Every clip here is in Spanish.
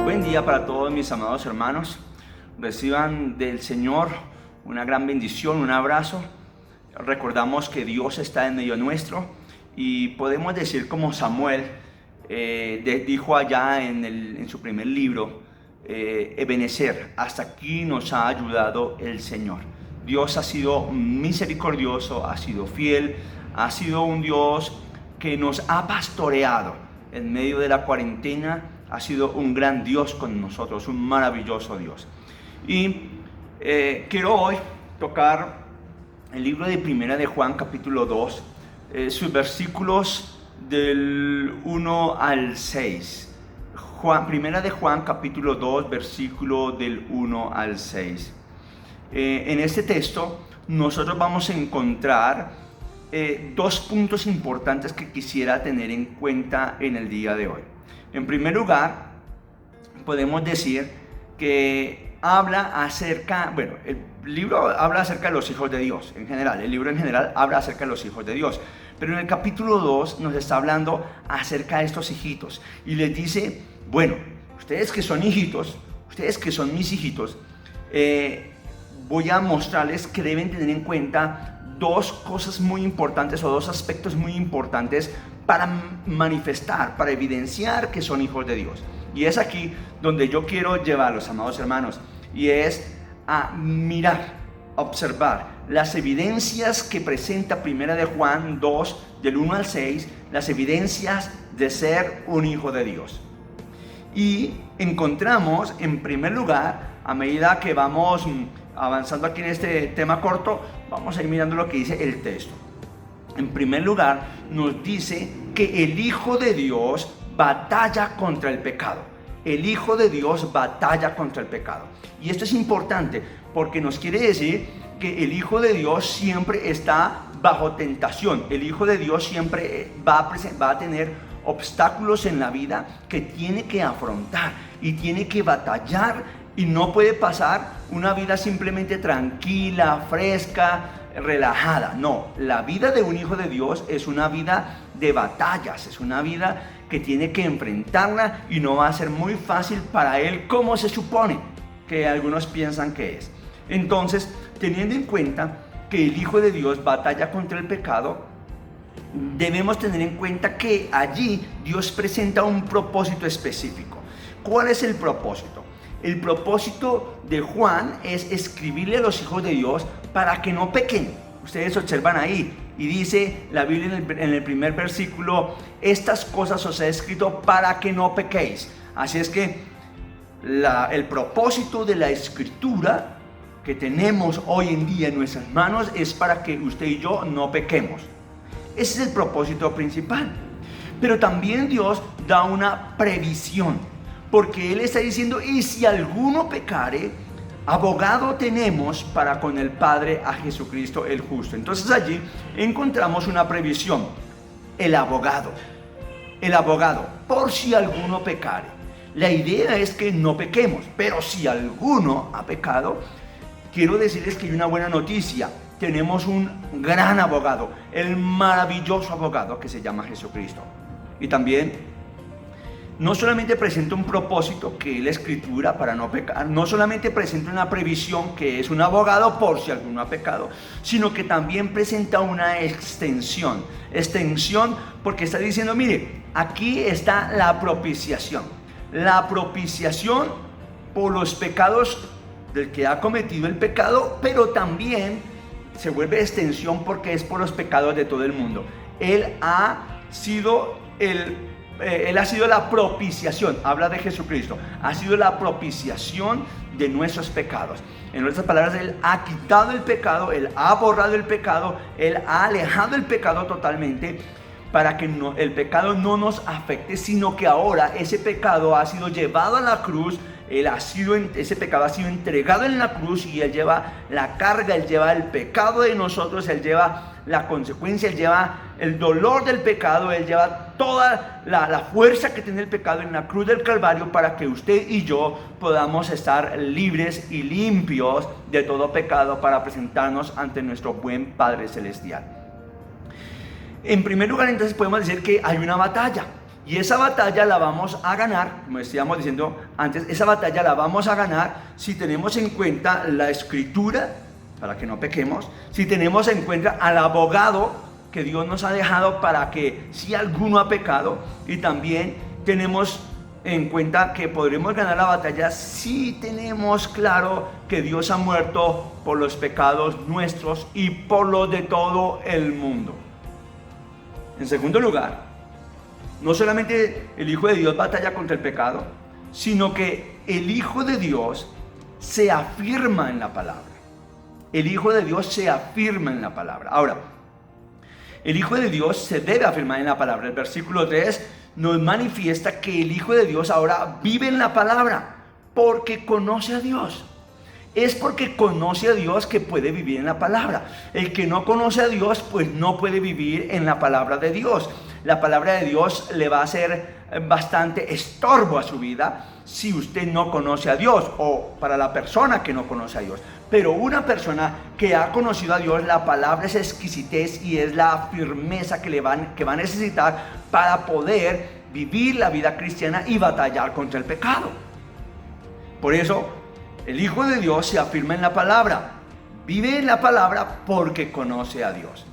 Buen día para todos mis amados hermanos. Reciban del Señor una gran bendición, un abrazo. Recordamos que Dios está en medio nuestro y podemos decir como Samuel dijo allá en su primer libro, Ebenezer, hasta aquí nos ha ayudado el Señor. Dios ha sido misericordioso, ha sido fiel, ha sido un Dios que nos ha pastoreado en medio de la cuarentena. Ha sido un gran Dios con nosotros, un maravilloso Dios. Y quiero hoy tocar el libro de Primera de Juan, capítulo 2, sus versículos del 1 al 6. Primera de Juan, capítulo 2, versículo del 1 al 6. En este texto nosotros vamos a encontrar dos puntos importantes que quisiera tener en cuenta en el día de hoy. En primer lugar, podemos decir que el libro habla acerca de los hijos de Dios en general. El libro en general habla acerca de los hijos de Dios. Pero en el capítulo 2 nos está hablando acerca de estos hijitos. Y les dice, bueno, ustedes que son hijitos, ustedes que son mis hijitos, voy a mostrarles que deben tener en cuenta dos cosas muy importantes o dos aspectos muy importantes para manifestar, para evidenciar que son hijos de Dios. Y es aquí donde yo quiero llevarlos, amados hermanos, y es a mirar, a observar las evidencias que presenta Primera de Juan 2, del 1 al 6, las evidencias de ser un hijo de Dios. Y encontramos, en primer lugar, a medida que vamos avanzando aquí en este tema corto, vamos a ir mirando lo que dice el texto. En primer lugar, nos dice que el Hijo de Dios batalla contra el pecado. El Hijo de Dios batalla contra el pecado. Y esto es importante porque nos quiere decir que el Hijo de Dios siempre está bajo tentación. El Hijo de Dios siempre va a tener obstáculos en la vida que tiene que afrontar y tiene que batallar, y no puede pasar una vida simplemente tranquila, fresca, relajada. No, la vida de un hijo de Dios es una vida de batallas, es una vida que tiene que enfrentarla y no va a ser muy fácil para él como se supone que algunos piensan que es. Entonces, teniendo en cuenta que el Hijo de Dios batalla contra el pecado, debemos tener en cuenta que allí Dios presenta un propósito específico. ¿Cuál es el propósito? El propósito de Juan es escribirle a los hijos de Dios para que no pequen. Ustedes observan ahí y dice la Biblia en el primer versículo: estas cosas os he escrito para que no pequéis. Así es que el propósito de la escritura que tenemos hoy en día en nuestras manos es para que usted y yo no pequemos. Ese es el propósito principal. Pero también Dios da una previsión, porque Él está diciendo: y si alguno pecare, abogado tenemos para con el Padre, a Jesucristo el justo. Entonces allí encontramos una previsión. El abogado, por si alguno pecare. La idea es que no pequemos, pero si alguno ha pecado, quiero decirles que hay una buena noticia. Tenemos un gran abogado, el maravilloso abogado que se llama Jesucristo. Y también no solamente presenta un propósito, que es la escritura para no pecar, no solamente presenta una previsión, que es un abogado por si alguno ha pecado, sino que también presenta una extensión porque está diciendo: mire, aquí está la propiciación por los pecados del que ha cometido el pecado, pero también se vuelve extensión porque es por los pecados de todo el mundo. Él ha sido la propiciación, habla de Jesucristo, ha sido la propiciación de nuestros pecados. En otras palabras, Él ha quitado el pecado, Él ha borrado el pecado, Él ha alejado el pecado totalmente, para que el pecado no nos afecte, sino que ahora ese pecado ha sido llevado a la cruz. Ese pecado ha sido entregado en la cruz, y Él lleva la carga, Él lleva el pecado de nosotros, Él lleva la consecuencia, Él lleva el dolor del pecado, Él lleva toda la fuerza que tiene el pecado en la cruz del Calvario, para que usted y yo podamos estar libres y limpios de todo pecado, para presentarnos ante nuestro buen Padre Celestial. En primer lugar, entonces, podemos decir que hay una batalla. Y esa batalla la vamos a ganar, como estábamos diciendo antes, esa batalla la vamos a ganar si tenemos en cuenta la Escritura, para que no pequemos, si tenemos en cuenta al abogado que Dios nos ha dejado para que si alguno ha pecado, y también tenemos en cuenta que podremos ganar la batalla si tenemos claro que Dios ha muerto por los pecados nuestros y por los de todo el mundo. En segundo lugar, no solamente el Hijo de Dios batalla contra el pecado, sino que el Hijo de Dios se afirma en la palabra. El Hijo de Dios se afirma en la palabra. Ahora, el Hijo de Dios se debe afirmar en la palabra. El versículo 3 nos manifiesta que el Hijo de Dios ahora vive en la palabra porque conoce a Dios. Es porque conoce a Dios que puede vivir en la palabra. El que no conoce a Dios, pues no puede vivir en la palabra de Dios. La palabra de Dios le va a ser bastante estorbo a su vida si usted no conoce a Dios, o para la persona que no conoce a Dios. Pero una persona que ha conocido a Dios, la palabra es exquisitez y es la firmeza que va a necesitar para poder vivir la vida cristiana y batallar contra el pecado. Por eso, el Hijo de Dios se afirma en la palabra, vive en la palabra porque conoce a Dios.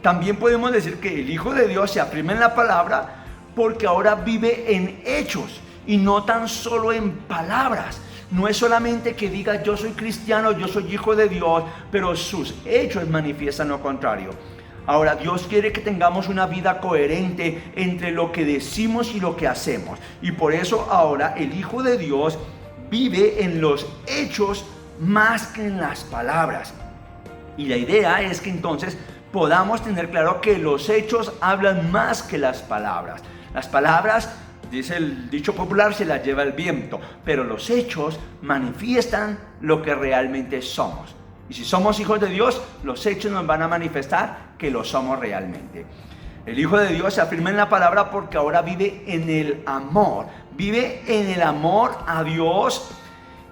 También podemos decir que el Hijo de Dios se afirma en la palabra porque ahora vive en hechos y no tan solo en palabras. No es solamente que diga yo soy cristiano, yo soy hijo de Dios, pero sus hechos manifiestan lo contrario. Ahora, Dios quiere que tengamos una vida coherente entre lo que decimos y lo que hacemos. Y por eso ahora el Hijo de Dios vive en los hechos más que en las palabras. Y la idea es que entonces podamos tener claro que los hechos hablan más que las palabras. Las palabras, dice el dicho popular, se las lleva el viento, pero los hechos manifiestan lo que realmente somos. Y si somos hijos de Dios, los hechos nos van a manifestar que lo somos realmente. El Hijo de Dios se afirma en la palabra porque ahora vive en el amor. Vive en el amor a Dios.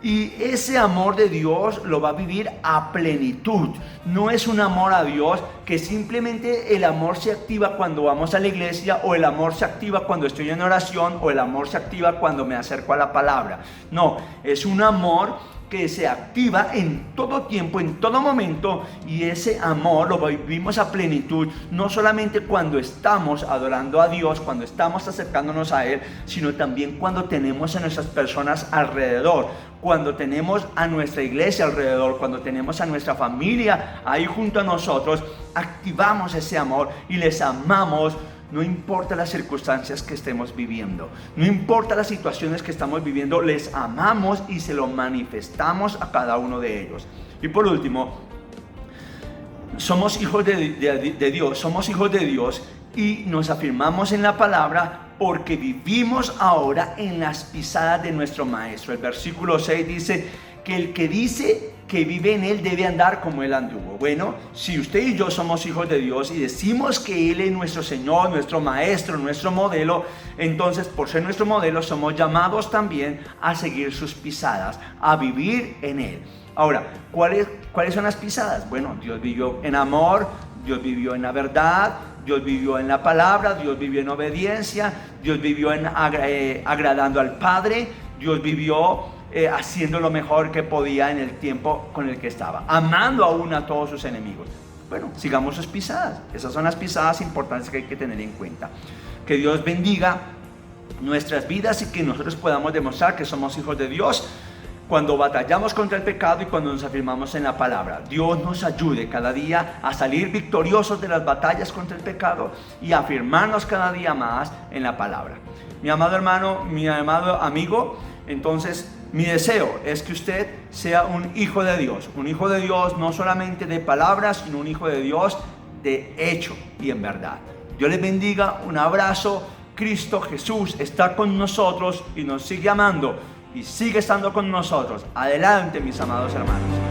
Y ese amor de Dios lo va a vivir a plenitud. No es un amor a Dios que simplemente el amor se activa cuando vamos a la iglesia, o el amor se activa cuando estoy en oración, o el amor se activa cuando me acerco a la palabra. No, es un amor que se activa en todo tiempo, en todo momento, y ese amor lo vivimos a plenitud, no solamente cuando estamos adorando a Dios, cuando estamos acercándonos a Él, sino también cuando tenemos a nuestras personas alrededor, cuando tenemos a nuestra iglesia alrededor, cuando tenemos a nuestra familia ahí junto a nosotros, activamos ese amor y les amamos. No importa las circunstancias que estemos viviendo, no importa las situaciones que estamos viviendo, les amamos y se lo manifestamos a cada uno de ellos. Y por último, somos hijos de Dios, somos hijos de Dios y nos afirmamos en la palabra porque vivimos ahora en las pisadas de nuestro Maestro. El versículo 6 dice que el que dice que vive en Él debe andar como Él anduvo. Bueno, si usted y yo somos hijos de Dios y decimos que Él es nuestro Señor, nuestro Maestro, nuestro modelo, entonces por ser nuestro modelo somos llamados también a seguir sus pisadas, a vivir en Él. Ahora, ¿cuáles son las pisadas? Bueno, Dios vivió en amor, Dios vivió en la verdad, Dios vivió en la palabra, Dios vivió en obediencia, Dios vivió en agradando al Padre, Dios vivió haciendo lo mejor que podía en el tiempo con el que estaba, amando aún a todos sus enemigos. Bueno, sigamos sus pisadas. Esas son las pisadas importantes que hay que tener en cuenta. Que Dios bendiga nuestras vidas y que nosotros podamos demostrar que somos hijos de Dios cuando batallamos contra el pecado y cuando nos afirmamos en la palabra. Dios nos ayude cada día a salir victoriosos de las batallas contra el pecado y a afirmarnos cada día más en la palabra. Mi amado hermano, mi amado amigo, entonces mi deseo es que usted sea un hijo de Dios no solamente de palabras, sino un hijo de Dios de hecho y en verdad. Dios les bendiga, un abrazo. Cristo Jesús está con nosotros y nos sigue amando y sigue estando con nosotros. Adelante, mis amados hermanos.